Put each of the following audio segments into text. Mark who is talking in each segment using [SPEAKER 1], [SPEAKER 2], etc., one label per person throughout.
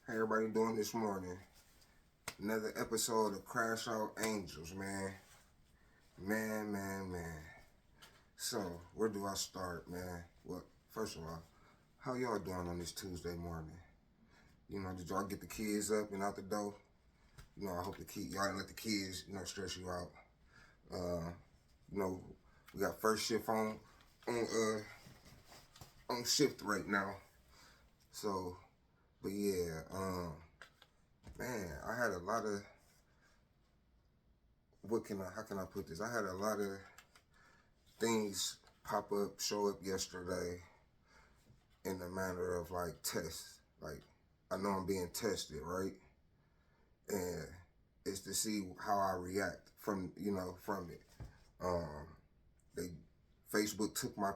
[SPEAKER 1] How everybody doing this morning? Another episode of Crash Out Angels, man. Man. So, where do I start, man? Well, first of all, how y'all doing on this Tuesday morning? Did y'all get the kids up and out the door? I hope y'all didn't let the kids, stress you out. Uh, you know, we got first shift on shift right now. So, but yeah, man, I had a lot of, how can I put this? I had a lot of things show up yesterday in the manner of like tests. Like, I know I'm being tested, right? And it's to see how I react from it. They Facebook took my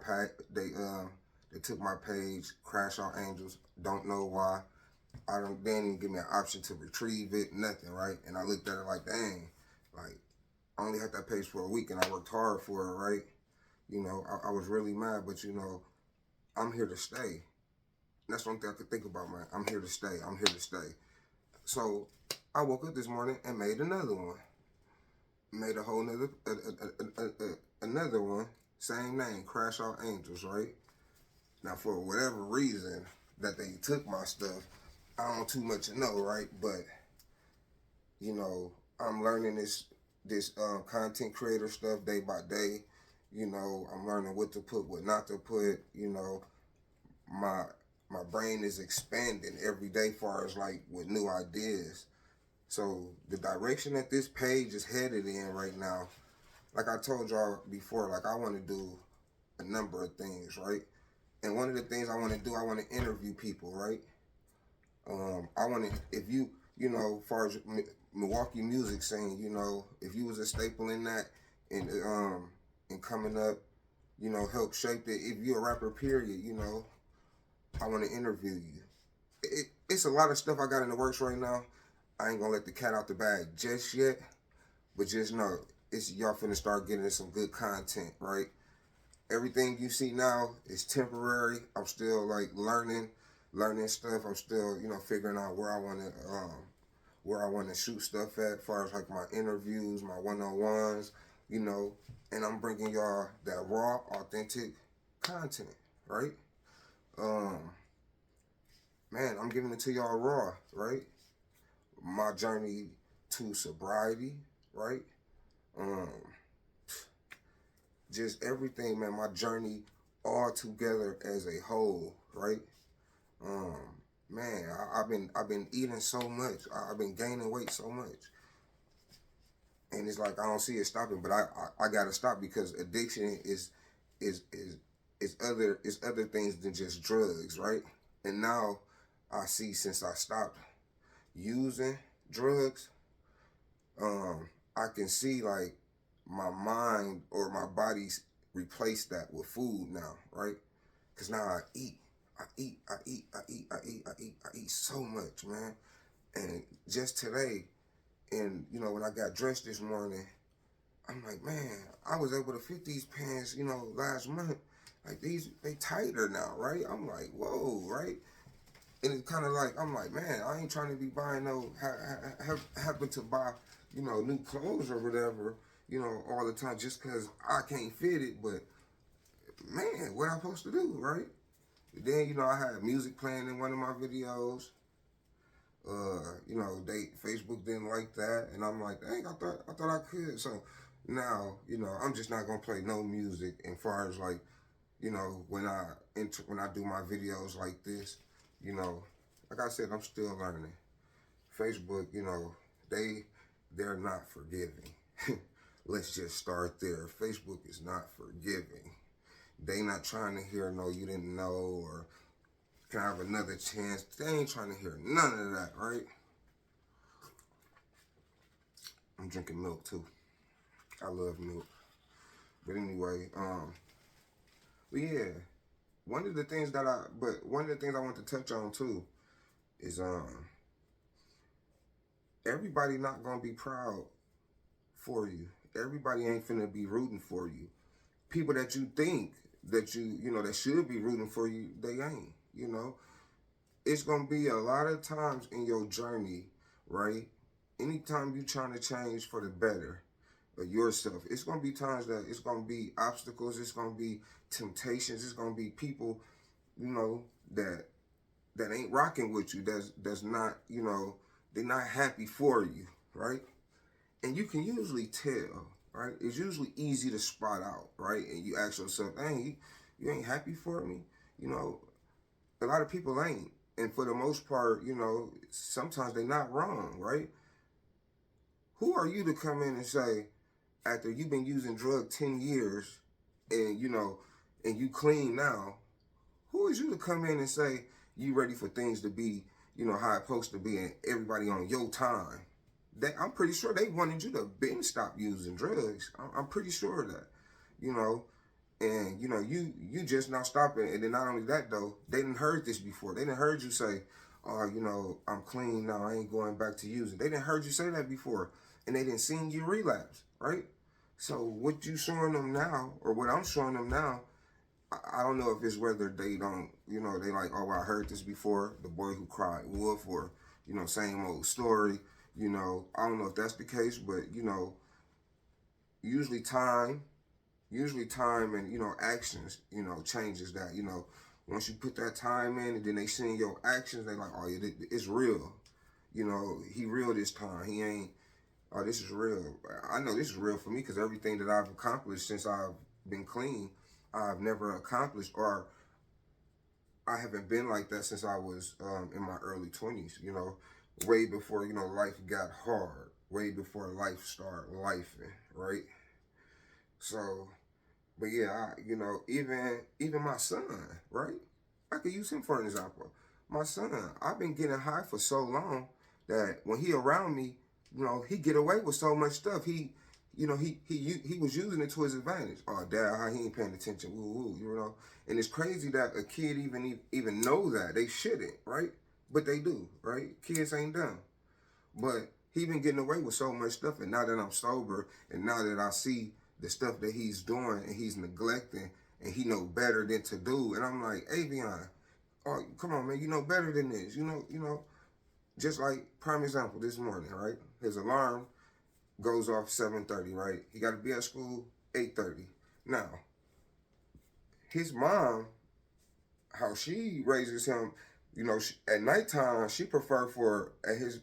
[SPEAKER 1] they took my page, Crash Out Angels. Don't know why. They didn't even give me an option to retrieve it, nothing, right? And I looked at it like, dang, like I only had that page for a week and I worked hard for it, right? I was really mad, but I'm here to stay. That's one thing I could think about, man. I'm here to stay. I'm here to stay. So I woke up this morning and made another one. Made a whole another one, same name, Crash Out Angels, right? Now, for whatever reason that they took my stuff, I don't too much know, right? But I'm learning this content creator stuff day by day. I'm learning what to put, what not to put. My my brain is expanding every day, far as like with new ideas. So the direction that this page is headed in right now, like I told y'all before, like I want to do a number of things, right? And one of the things I want to do, I want to interview people, right? I want to, if as far as Milwaukee music scene, if you was a staple in that and coming up, help shape it. If you're a rapper, period, I want to interview you. It's a lot of stuff I got in the works right now. I ain't gonna let the cat out the bag just yet, but just know y'all finna start getting some good content, right? Everything you see now is temporary. I'm still like learning stuff. I'm still, figuring out where I wanna shoot stuff at, as far as like my interviews, my one-on-ones, and I'm bringing y'all that raw, authentic content, right? Man, I'm giving it to y'all raw, right? My journey to sobriety, right? Um, just everything, man. My journey all together as a whole, right? Um, man, I've been eating so much. I've been gaining weight so much, and it's like I don't see it stopping. But I gotta stop, because addiction is other things than just drugs, right? And now I see, since I stopped using drugs, I can see like my mind or my body's replaced that with food now, right? Because now I eat so much, man. And just today, and when I got dressed this morning, I'm like, man, I was able to fit these pants, last month. Like they tighter now, right? I'm like, whoa, right? And it's kind of like, I'm like, man, I ain't trying to be buying happen to buy, new clothes or whatever, all the time just because I can't fit it. But man, what I'm supposed to do, right? Then, I had music playing in one of my videos. Facebook didn't like that, and I'm like, dang, I thought I could. So now, I'm just not gonna play no music. And far as like, when I do my videos like this, like I said, I'm still learning. Facebook, they're not forgiving. Let's just start there. Facebook is not forgiving. They not trying to hear no, you didn't know, or can I have another chance. They ain't trying to hear none of that, right? I'm drinking milk too. I love milk. But anyway, but yeah, one of the things I want to touch on too is everybody not gonna be proud for you. Everybody ain't finna be rooting for you. People that you think that that should be rooting for you, they ain't. it's gonna be a lot of times in your journey, right? Anytime you trying to change for the better of yourself, it's gonna be times that it's gonna be obstacles, it's gonna be temptations, it's gonna be people, you know, that ain't rocking with you, that's not, they're not happy for you, right? And you can usually tell, right? It's usually easy to spot out, right? And you ask yourself, "Dang, you ain't happy for me?" You know, a lot of people ain't, and for the most part, sometimes they're not wrong, right? Who are you to come in and say, after you've been using drug 10 years, and and you clean now? Who is you to come in and say you ready for things to be, how it's supposed to be, and everybody on your time? I'm pretty sure they wanted you to been stop using drugs. I'm pretty sure of that, you know. And you just not stopping. And then not only that though, they didn't heard this before. They didn't heard you say, "Oh, I'm clean now. I ain't going back to using." They didn't heard you say that before, and they didn't seen you relapse, right? So what you showing them now, or what I'm showing them now, I don't know if it's whether they don't, they like, "Oh, I heard this before, the boy who cried wolf," or, same old story. I don't know if that's the case, but, usually time, usually time and, actions, changes that, once you put that time in and then they see your actions, they like, "Oh, yeah, it's real. He real this time. He ain't, oh, this is real." I know this is real for me because everything that I've accomplished since I've been clean, I've never accomplished, or I haven't been like that since I was in my early 20s, way before, life got hard, way before life started lifing, right? So, but yeah, even my son, right? I could use him for an example. My son, I've been getting high for so long that when he around me, he get away with so much stuff. He was using it to his advantage. "Oh, dad, how he ain't paying attention?" Woo, woo, And it's crazy that a kid even know that they shouldn't, right? But they do, right? Kids ain't dumb. But he been getting away with so much stuff, and now that I'm sober, and now that I see the stuff that he's doing and he's neglecting, and he know better than to do, and I'm like, "Avion, oh, come on, man, you know better than this." Just like prime example this morning, right? His alarm goes off 7:30, right? He got to be at school 8:30. Now, his mom, how she raises him, at nighttime, she prefer for at his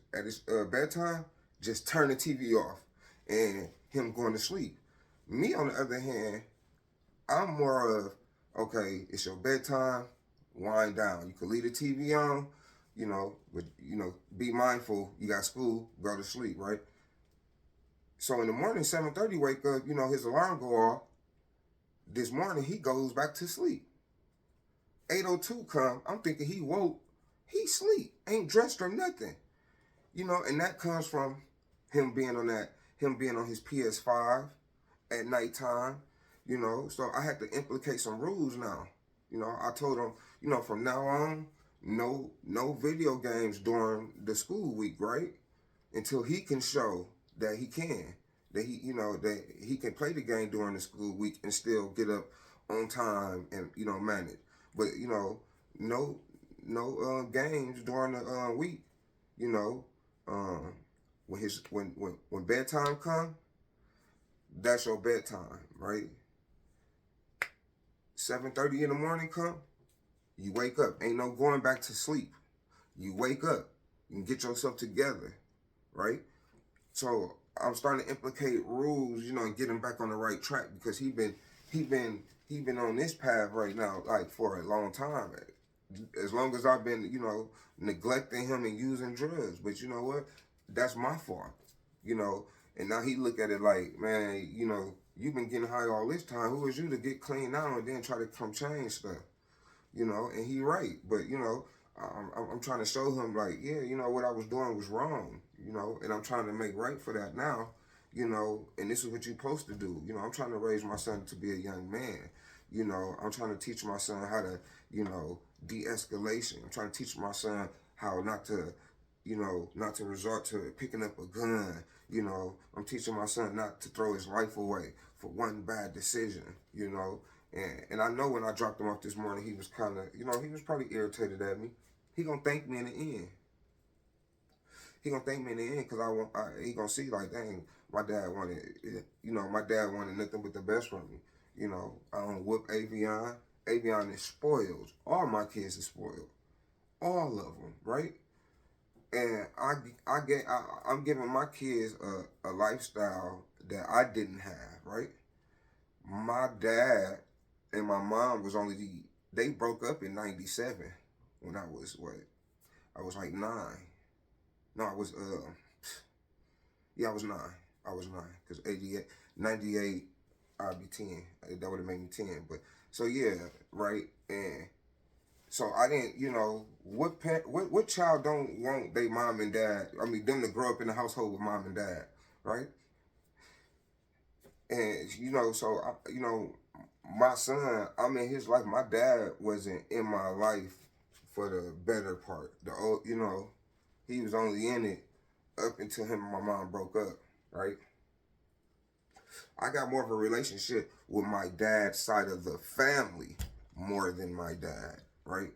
[SPEAKER 1] bedtime, just turn the TV off and him going to sleep. Me, on the other hand, I'm more of, okay, it's your bedtime, wind down. You can leave the TV on, but be mindful. You got school, go to sleep, right? So in the morning, 7:30, wake up. His alarm go off. This morning, he goes back to sleep. 8:02 come. I'm thinking he woke. He sleep, ain't dressed or nothing. And that comes from him being on his PS5 at nighttime. So I had to implicate some rules now. I told him, from now on, no video games during the school week, right? Until he can show that he can, that he can play the game during the school week and still get up on time and manage. But no games during the week. You know, um, when bedtime come, that's your bedtime, right? 7:30 in the morning come, you wake up. Ain't no going back to sleep. You wake up. You can get yourself together, right? So I'm starting to implicate rules, and get him back on the right track because he been on this path right now like for a long time. As long as I've been, neglecting him and using drugs. But you know what? That's my fault. You know, and now he look at it like, "Man, you've been getting high all this time. Who is you to get clean now and then try to come change stuff?" And he right. But I'm trying to show him like, yeah, what I was doing was wrong, and I'm trying to make right for that now, and this is what you're supposed to do. I'm trying to raise my son to be a young man. I'm trying to teach my son how to, de-escalation. I'm trying to teach my son how not to resort to picking up a gun. I'm teaching my son not to throw his life away for one bad decision, And I know when I dropped him off this morning, he was kind of, he was probably irritated at me. He gonna thank me in the end. He gonna thank me in the end because he gonna see like, dang, my dad wanted, my dad wanted nothing but the best from me. I don't whoop Avion. Avion is spoiled. All my kids are spoiled. All of them, right? And I'm giving my kids a lifestyle that I didn't have, right? My dad and my mom they broke up in '97 when I was what? I was like 9. No, I was I was 9. I was 9 because 88, 98, I'd be 10. That would have made me 10. But so yeah, right? And so I didn't, what child don't want their mom and dad? I mean, them to grow up in a household with mom and dad, right? And so my son, I'm in his life. My dad wasn't in my life for the better part. He was only in it up until him and my mom broke up, right? I got more of a relationship with my dad's side of the family more than my dad, right?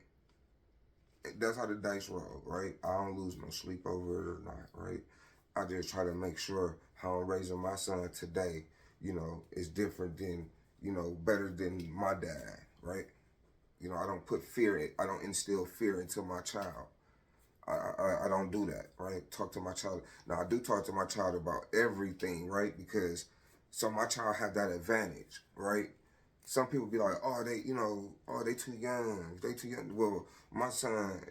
[SPEAKER 1] That's how the dice roll, right? I don't lose no sleep over it or not, right? I just try to make sure how I'm raising my son today, is different than, better than my dad, right? I don't put I don't instill fear into my child. I don't do that, right? Talk to my child. Now, I do talk to my child about everything, right? Because so my child have that advantage, right? Some people be like, oh, they too young. They too young. Well, my son,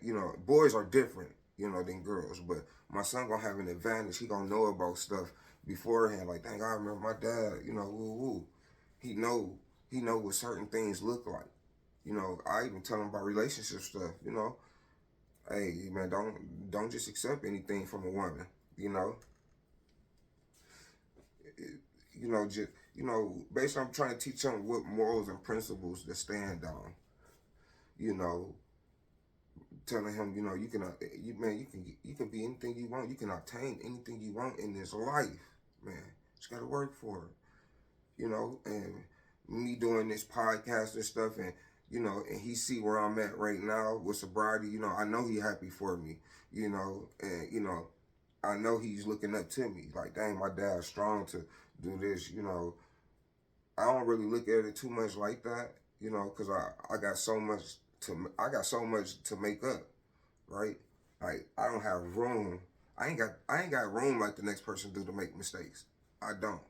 [SPEAKER 1] boys are different, than girls. But my son gonna have an advantage. He gonna know about stuff beforehand. Like, dang, I remember my dad, woo woo. He know what certain things look like. I even tell him about relationship stuff, Hey man, don't just accept anything from a woman, just basically I'm trying to teach him what morals and principles to stand on. You know, telling him, you can be anything you want. You can obtain anything you want in this life, man. Just gotta work for it, And me doing this podcast and stuff, and and he see where I'm at right now with sobriety. I know he happy for me, and I know he's looking up to me. Like, dang, my dad's strong to do this, I don't really look at it too much like that, because I got so much to make up, right? Like, I don't have room. I ain't got room like the next person do to make mistakes. I don't.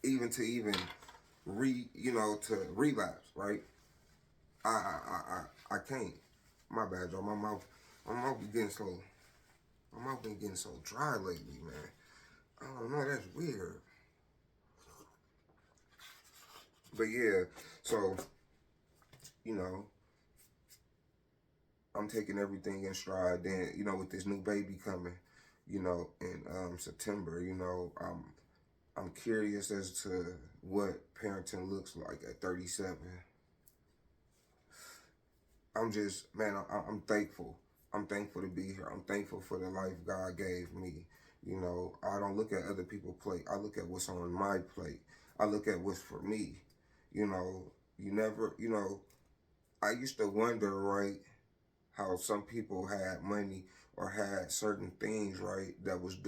[SPEAKER 1] Even to relapse, right? I can't. My bad, y'all. My mouth be getting so. My mouth been getting so dry lately, man. I don't know. That's weird. But yeah, so you know, I'm taking everything in stride. Then with this new baby coming, in September, I'm curious as to what parenting looks like at 37. I'm just, man, I'm thankful. I'm thankful to be here. I'm thankful for the life God gave me. I don't look at other people's plate. I look at what's on my plate. I look at what's for me. You never, I used to wonder, right, how some people had money or had certain things, right, that was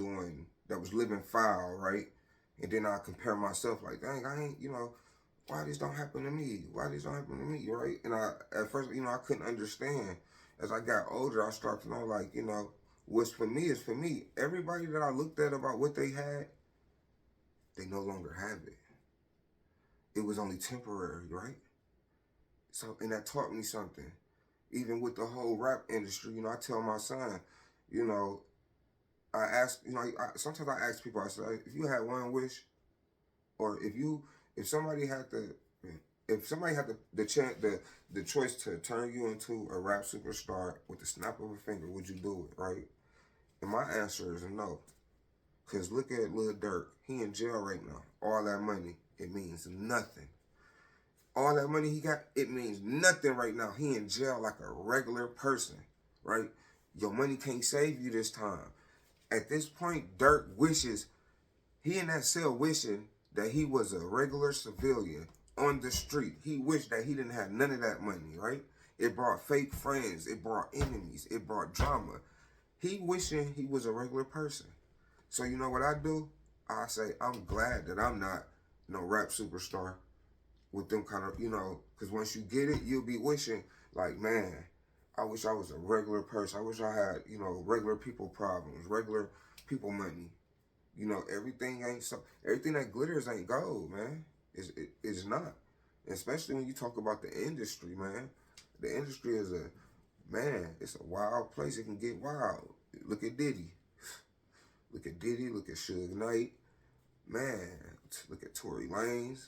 [SPEAKER 1] living foul, right? And then I compare myself like, dang, I ain't, why this don't happen to me? Why this don't happen to me, right? And at first, I couldn't understand. As I got older, I started to know, like, what's for me is for me. Everybody that I looked at about what they had, they no longer have it. It was only temporary, right? So, and that taught me something. Even with the whole rap industry, I tell my son, I ask, sometimes I ask people, I say, if you had one wish, or if somebody had the choice to turn you into a rap superstar with the snap of a finger, would you do it, right? And my answer is no. Cause look at Lil Durk. He in jail right now. All that money, it means nothing. All that money he got, it means nothing right now. He in jail like a regular person, right? Your money can't save you this time. At this point, Durk wishes, he in that cell wishing that he was a regular civilian on the street. He wished that he didn't have none of that money, right? It brought fake friends. It brought enemies. It brought drama. He wishing he was a regular person. So you know what I do? I say I'm glad that I'm not no rap superstar with them kind of, because once you get it, you'll be wishing like, man, I wish I was a regular person. I wish I had, regular people problems, regular people money. Everything that glitters ain't gold, man. It's not. Especially when you talk about the industry, man. The industry is it's a wild place. It can get wild. Look at Diddy. Look at Suge Knight. Man, look at Tory Lanez.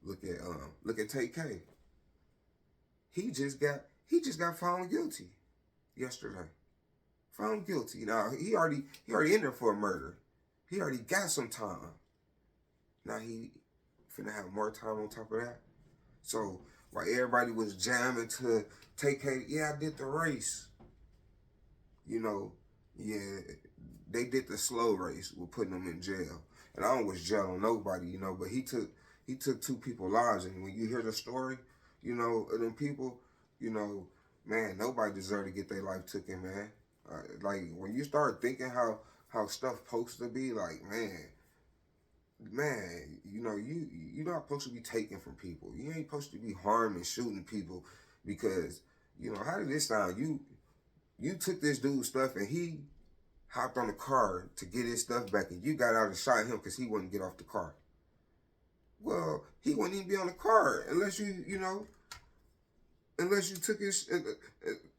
[SPEAKER 1] Look at Tay K. He just got found guilty yesterday. Found guilty. Now he already in there for a murder. He already got some time. Now he finna have more time on top of that. So while everybody was jamming to Tay K, yeah, I did the race. Yeah, they did the slow race with putting him in jail. And I don't wish jail on nobody, but he took two people's lives. And when you hear the story, of them people, man, nobody deserved to get their life taken, man. Like when you start thinking how stuff supposed to be, like, man, you're not supposed to be taking from people. You ain't supposed to be harming, shooting people, because how did this sound? You took this dude's stuff and he hopped on the car to get his stuff back, and you got out and shot him because he wouldn't get off the car. Well, he wouldn't even be on the car unless unless you took his,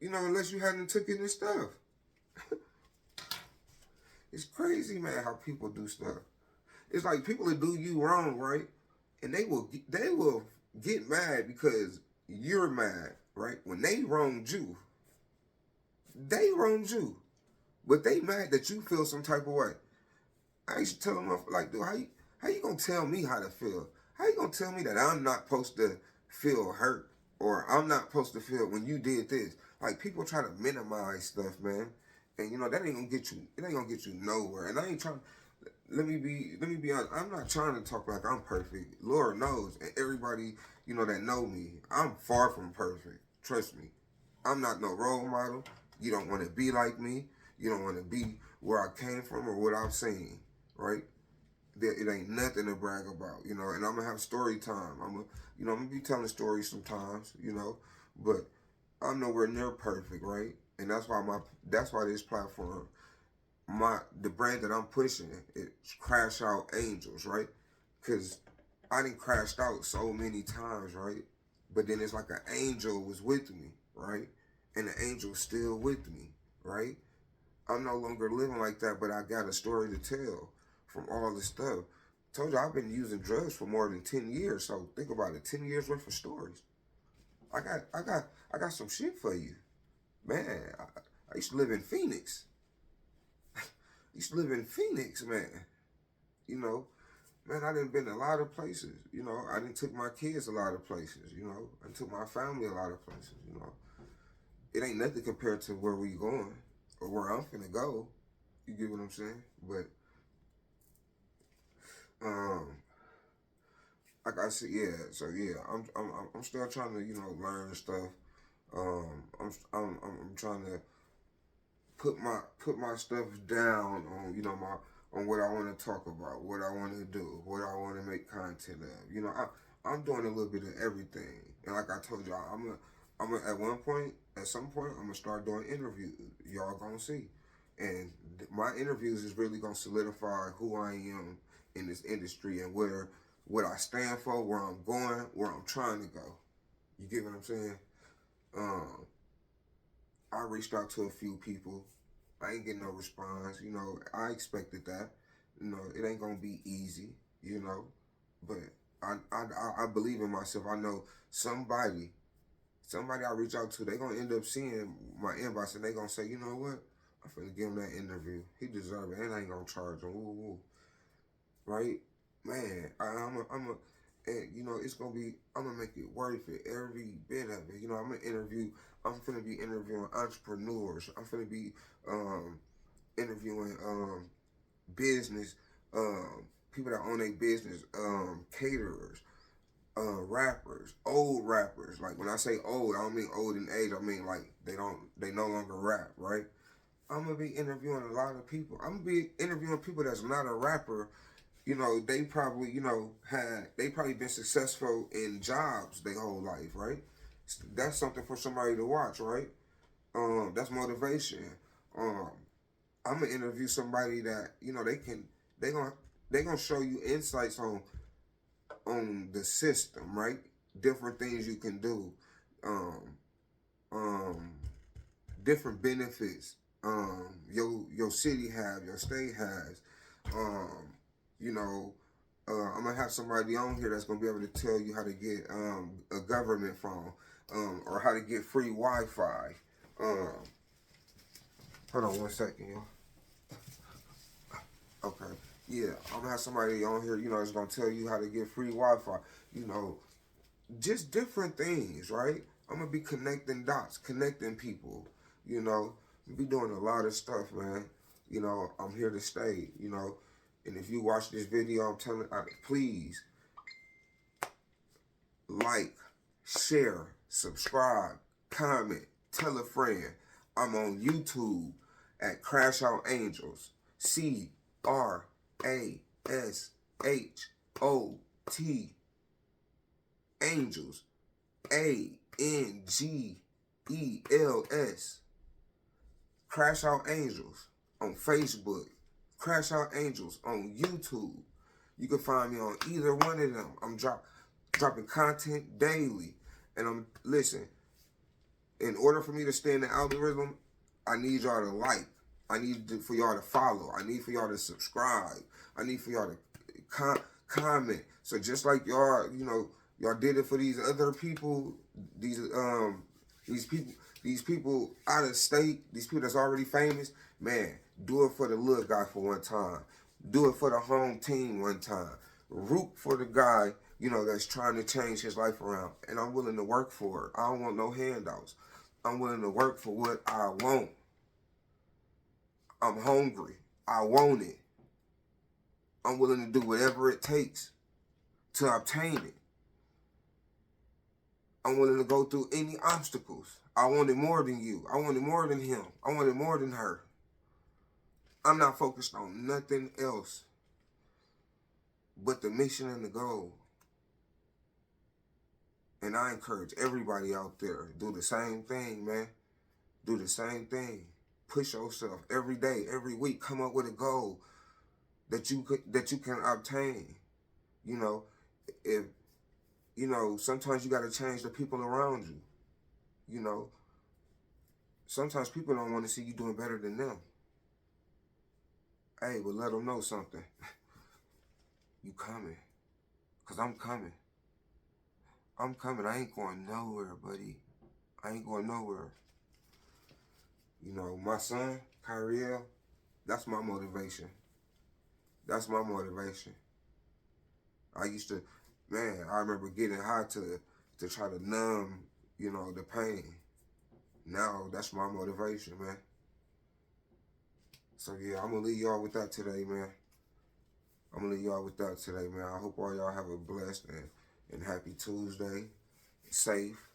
[SPEAKER 1] unless you hadn't taken his stuff. It's crazy, man, how people do stuff. It's like people that do you wrong, right? And they will get mad because you're mad, right? When they wronged you, but they mad that you feel some type of way. I used to tell them, like, dude, how you gonna tell me how to feel? How you gonna tell me that I'm not supposed to feel hurt, or I'm not supposed to feel when you did this? Like, people try to minimize stuff, man, and that ain't gonna get you. It ain't gonna get you nowhere. And I ain't trying. Let me be honest. I'm not trying to talk like I'm perfect. Lord knows, and everybody that know me, I'm far from perfect. Trust me. I'm not no role model. You don't want to be like me. You don't want to be where I came from or what I've seen, right? It ain't nothing to brag about, and I'm gonna have story time. I'm gonna be telling stories sometimes, but I'm nowhere near perfect, right? And that's why this platform, the brand that I'm pushing, it's Crash Out Angels, right? Because I done crashed out so many times, right? But then it's like an angel was with me, right? And the angel's still with me, right? I'm no longer living like that, but I got a story to tell from all this stuff. Told you I've been using drugs for more than 10 years, so think about it, 10 years worth of stories. I got some shit for you. Man, I used to live in Phoenix. Man. Man, I done been a lot of places. I done took my kids a lot of places. I took my family a lot of places. It ain't nothing compared to where we going or where I'm finna go. You get what I'm saying? But um, like I said, yeah. So yeah, I'm still trying to learn stuff. I'm trying to put my stuff down on on what I want to talk about, what I want to do, what I want to make content of. I'm doing a little bit of everything, and like I told y'all, I'm at some point, I'm gonna start doing interviews. Y'all gonna see, and my interviews is really gonna solidify who I am in this industry and what I stand for, where I'm going, where I'm trying to go. You get what I'm saying? Um, I reached out to a few people. I ain't getting no response. I expected that. It ain't gonna be easy. But I believe in myself. I know somebody I reach out to, they gonna end up seeing my inbox and they gonna say, you know what? I'm finna give him that interview. He deserves it, and I ain't gonna charge him. Woo woo. Right? Man, and it's gonna be. I'm gonna make it worth it, every bit of it. I'm finna be interviewing entrepreneurs. I'm finna be interviewing business people that own a business, caterers, rappers, old rappers. Like when I say old, I don't mean old in age. I mean like they no longer rap, right? I'm gonna be interviewing a lot of people. I'm gonna be interviewing people that's not a rapper. You know, they probably, they probably been successful in jobs their whole life, right? That's something for somebody to watch, right? That's motivation. Um, I'm gonna interview somebody that they gonna they gonna show you insights on the system, right? Different things you can do, um, um, different benefits. Your city have, your state has. Um, you know, I'm gonna have somebody on here that's gonna be able to tell you how to get a government phone, or how to get free Wi-Fi. Um, Hold on 1 second, y'all. Okay. Yeah, I'm gonna have somebody on here, that's gonna tell you how to get free Wi-Fi. You know, just different things, right? I'm gonna be connecting dots, connecting people. You know, be doing a lot of stuff, man. I'm here to stay. And if you watch this video, I'm telling, please like, share, subscribe, comment, tell a friend. I'm on YouTube at Crash Out Angels. CRASHOT Angels. ANGELS. Crash Out Angels on Facebook. Crash Out Angels on YouTube. You can find me on either one of them. I'm dropping content daily. And listen, in order for me to stay in the algorithm, I need y'all to like. I need for y'all to follow. I need for y'all to subscribe. I need for y'all to comment. So just like y'all did it for these other people, these people out of state, these people that's already famous, man, do it for the little guy for one time. Do it for the home team one time. Root for the guy, that's trying to change his life around. And I'm willing to work for it. I don't want no handouts. I'm willing to work for what I want. I'm hungry. I want it. I'm willing to do whatever it takes to obtain it. I'm willing to go through any obstacles. I want it more than you. I want it more than him. I want it more than her. I'm not focused on nothing else but the mission and the goal. And I encourage everybody out there, do the same thing, man. Do the same thing. Push yourself every day, every week. Come up with a goal that you can obtain. If sometimes you got to change the people around you. Sometimes people don't want to see you doing better than them. Hey, but let them know something. You coming. Because I'm coming. I'm coming. I ain't going nowhere, buddy. I ain't going nowhere. My son, Kyriel, that's my motivation. That's my motivation. I remember getting high to try to numb, the pain. Now that's my motivation, man. So yeah, I'm gonna leave y'all with that today, man. I hope all y'all have a blessed and happy Tuesday. Safe.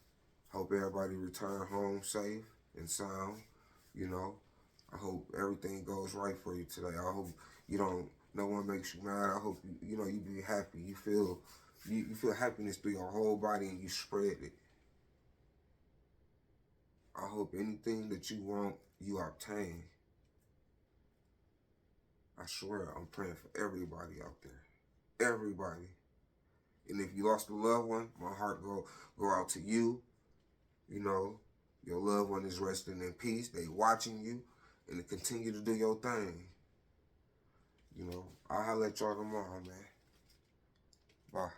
[SPEAKER 1] Hope everybody return home safe and sound. I hope everything goes right for you today. I hope no one makes you mad. I hope you be happy. You feel happiness through your whole body and you spread it. I hope anything that you want, you obtain. I swear, I'm praying for everybody out there. Everybody. And if you lost a loved one, my heart go out to you. Your loved one is resting in peace. They watching you and to continue to do your thing. I'll holler at y'all tomorrow, man. Bye.